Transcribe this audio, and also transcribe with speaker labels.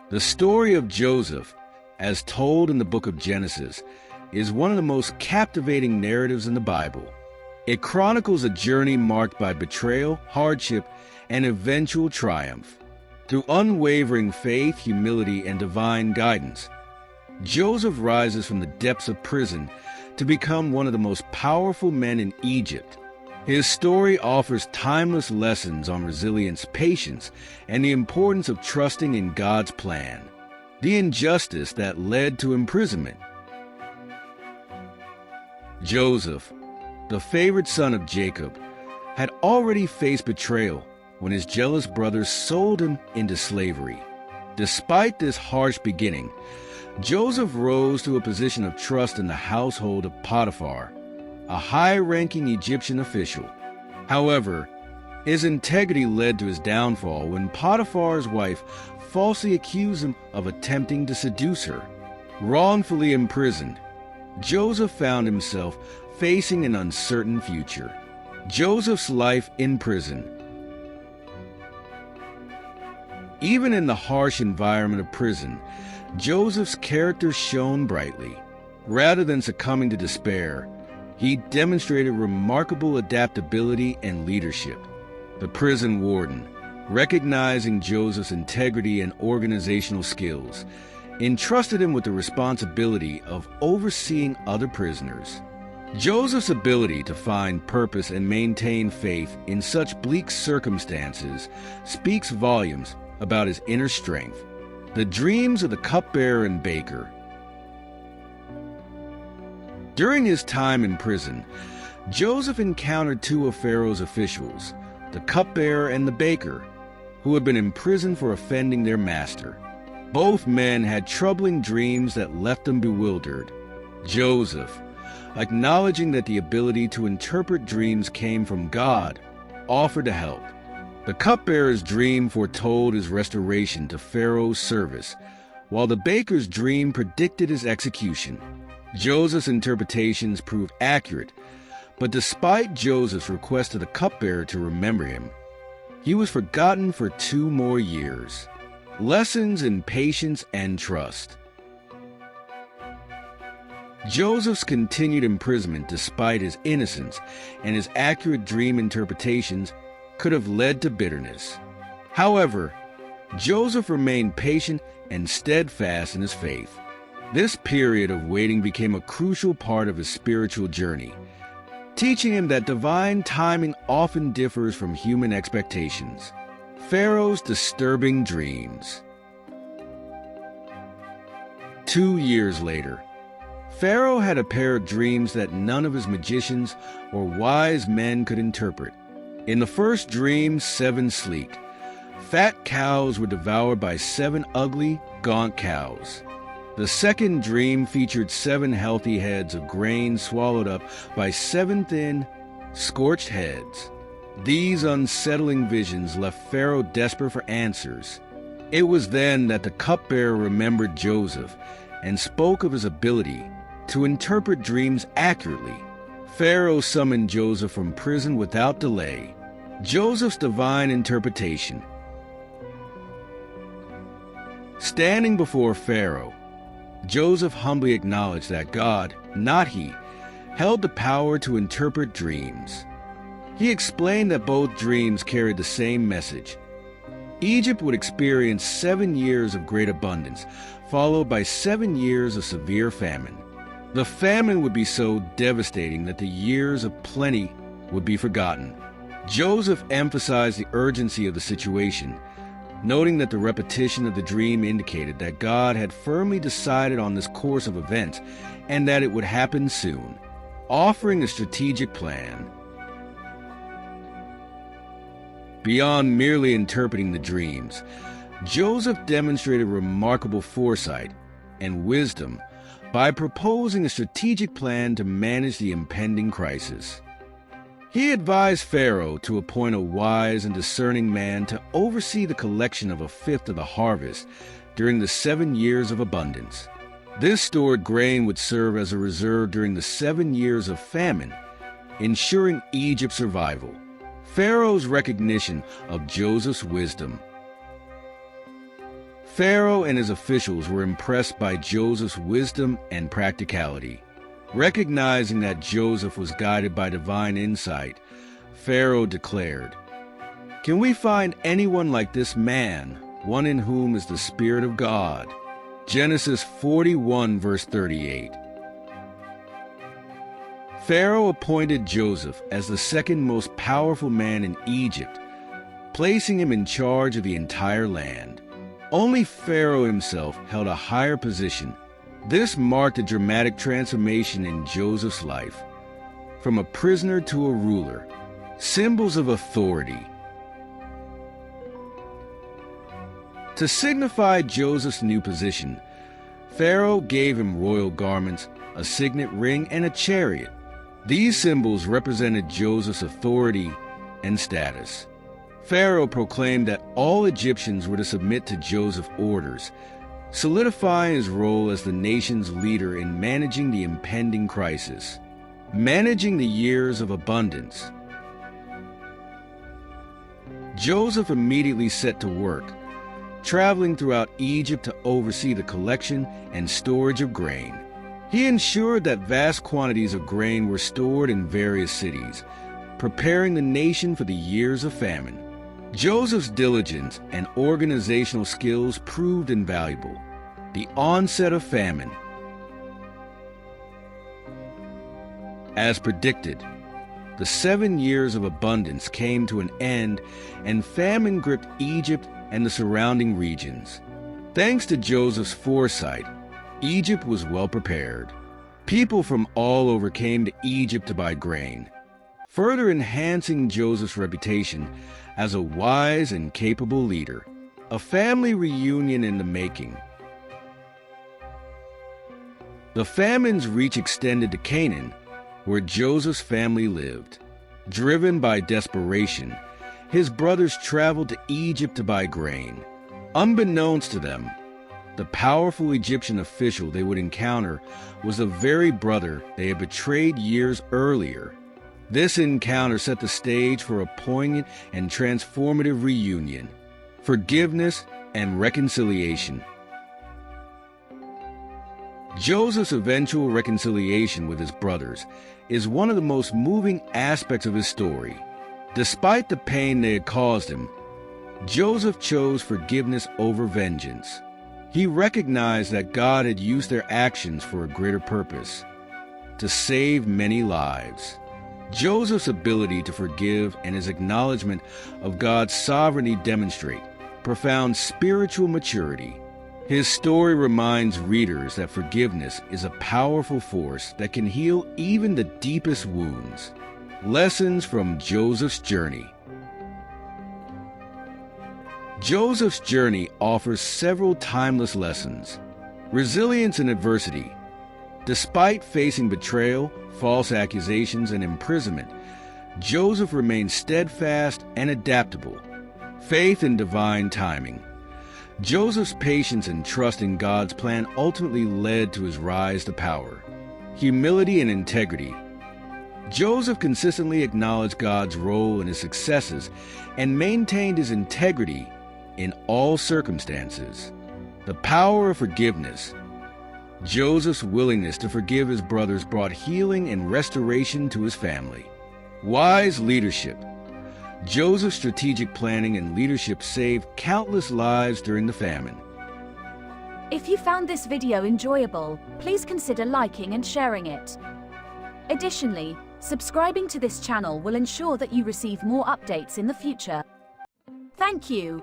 Speaker 1: The story of Joseph, as told in the book of Genesis, is one of the most captivating narratives in the Bible. It chronicles a journey marked by betrayal, hardship, and eventual triumph. Through unwavering faith, humility, and divine guidance, Joseph rises from the depths of prison to become one of the most powerful men in Egypt. His story offers timeless lessons on resilience, patience, and the importance of trusting in God's plan. The injustice that led to imprisonment. Joseph, the favored son of Jacob, had already faced betrayal when his jealous brothers sold him into slavery. Despite this harsh beginning, Joseph rose to a position of trust in the household of Potiphar, a high-ranking Egyptian official. However, his integrity led to his downfall when Potiphar's wife falsely accused him of attempting to seduce her. Wrongfully imprisoned, Joseph found himself facing an uncertain future. Joseph's life in prison. Even in the harsh environment of prison, Joseph's character shone brightly. Rather than succumbing to despair, he demonstrated remarkable adaptability and leadership. The prison warden, recognizing Joseph's integrity and organizational skills, entrusted him with the responsibility of overseeing other prisoners. Joseph's ability to find purpose and maintain faith in such bleak circumstances speaks volumes about his inner strength. The dreams of the cupbearer and baker. During his time in prison, Joseph encountered two of Pharaoh's officials, the cupbearer and the baker, who had been imprisoned for offending their master. Both men had troubling dreams that left them bewildered. Joseph, acknowledging that the ability to interpret dreams came from God, offered to help. The cupbearer's dream foretold his restoration to Pharaoh's service, while the baker's dream predicted his execution. Joseph's interpretations proved accurate, but despite Joseph's request to the cupbearer to remember him, he was forgotten for 2 more years. Lessons in patience and trust. Joseph's continued imprisonment, despite his innocence and his accurate dream interpretations, could have led to bitterness. However, Joseph remained patient and steadfast in his faith. This period of waiting became a crucial part of his spiritual journey, teaching him that divine timing often differs from human expectations. Pharaoh's disturbing dreams. 2 years later, Pharaoh had a pair of dreams that none of his magicians or wise men could interpret. In the first dream, 7 sleek, fat cows were devoured by 7 ugly, gaunt cows. The second dream featured 7 healthy heads of grain swallowed up by 7 thin, scorched heads. These unsettling visions left Pharaoh desperate for answers. It was then that the cupbearer remembered Joseph and spoke of his ability to interpret dreams accurately. Pharaoh summoned Joseph from prison without delay. Joseph's divine interpretation. Standing before Pharaoh, Joseph humbly acknowledged that God, not he, held the power to interpret dreams. He explained that both dreams carried the same message. Egypt would experience 7 years of great abundance, followed by 7 years of severe famine. The famine would be so devastating that the years of plenty would be forgotten. Joseph emphasized the urgency of the situation, noting that the repetition of the dream indicated that God had firmly decided on this course of events and that it would happen soon, offering a strategic plan. Beyond merely interpreting the dreams, Joseph demonstrated remarkable foresight and wisdom by proposing a strategic plan to manage the impending crisis. He advised Pharaoh to appoint a wise and discerning man to oversee the collection of 1/5 of the harvest during the 7 years of abundance. This stored grain would serve as a reserve during the 7 years of famine, ensuring Egypt's survival. Pharaoh's recognition of Joseph's wisdom. Pharaoh and his officials were impressed by Joseph's wisdom and practicality. Recognizing that Joseph was guided by divine insight, Pharaoh declared, "Can we find anyone like this man, one in whom is the Spirit of God?" Genesis 41, verse 38. Pharaoh appointed Joseph as the second most powerful man in Egypt, placing him in charge of the entire land. Only Pharaoh himself held a higher position. This marked a dramatic transformation in Joseph's life, from a prisoner to a ruler, symbols of authority. To signify Joseph's new position, Pharaoh gave him royal garments, a signet ring, and a chariot. These symbols represented Joseph's authority and status. Pharaoh proclaimed that all Egyptians were to submit to Joseph's orders, solidifying his role as the nation's leader in managing the impending crisis, managing the years of abundance. Joseph immediately set to work, traveling throughout Egypt to oversee the collection and storage of grain. He ensured that vast quantities of grain were stored in various cities, preparing the nation for the years of famine. Joseph's diligence and organizational skills proved invaluable. The onset of famine. As predicted, the 7 years of abundance came to an end, and famine gripped Egypt and the surrounding regions. Thanks to Joseph's foresight, Egypt was well prepared. People from all over came to Egypt to buy grain, further enhancing Joseph's reputation as a wise and capable leader. A family reunion in the making. The famine's reach extended to Canaan, where Joseph's family lived. Driven by desperation, his brothers traveled to Egypt to buy grain. Unbeknownst to them, the powerful Egyptian official they would encounter was the very brother they had betrayed years earlier. This encounter set the stage for a poignant and transformative reunion, forgiveness and reconciliation. Joseph's eventual reconciliation with his brothers is one of the most moving aspects of his story. Despite the pain they had caused him, Joseph chose forgiveness over vengeance. He recognized that God had used their actions for a greater purpose, to save many lives. Joseph's ability to forgive and his acknowledgement of God's sovereignty demonstrate profound spiritual maturity. His story reminds readers that forgiveness is a powerful force that can heal even the deepest wounds. Lessons from Joseph's journey. Joseph's journey offers several timeless lessons. Resilience in adversity. Despite facing betrayal, false accusations, and imprisonment, Joseph remained steadfast and adaptable. Faith in divine timing. Joseph's patience and trust in God's plan ultimately led to his rise to power. Humility and integrity. Joseph consistently acknowledged God's role in his successes and maintained his integrity in all circumstances. The power of forgiveness. Joseph's willingness to forgive his brothers brought healing and restoration to his family. Wise leadership. Joseph's strategic planning and leadership saved countless lives during the famine.
Speaker 2: If you found this video enjoyable, please consider liking and sharing it. Additionally, subscribing to this channel will ensure that you receive more updates in the future. Thank you.